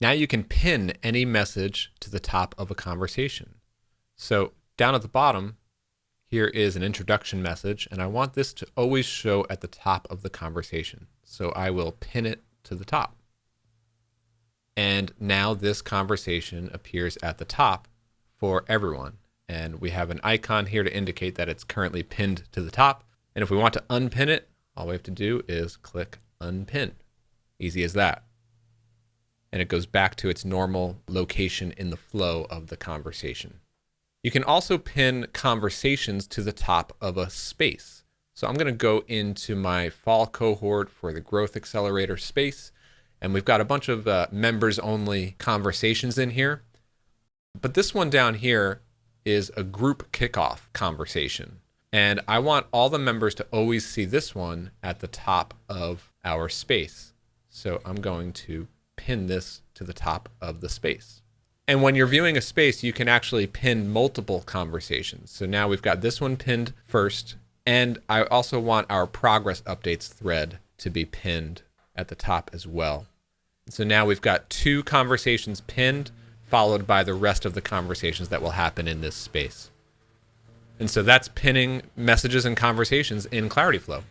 Now you can pin any message to the top of a conversation. So down at the bottom, here is an introduction message, and I want this to always show at the top of the conversation. So I will pin it to the top. And now this conversation appears at the top for everyone. And we have an icon here to indicate that it's currently pinned to the top. And if we want to unpin it, all we have to do is click unpin. Easy as that. And it goes back to its normal location in the flow of the conversation. You can also pin conversations to the top of a space. So I'm going to go into my fall cohort for the Growth Accelerator space. And we've got a bunch of members only conversations in here. But this one down here is a group kickoff conversation. And I want all the members to always see this one at the top of our space. So I'm going to pin this to the top of the space. And when you're viewing a space, you can actually pin multiple conversations. So now we've got this one pinned first. And I also want our progress updates thread to be pinned at the top as well. So now we've got 2 conversations pinned, followed by the rest of the conversations that will happen in this space. And so that's pinning messages and conversations in Clarityflow.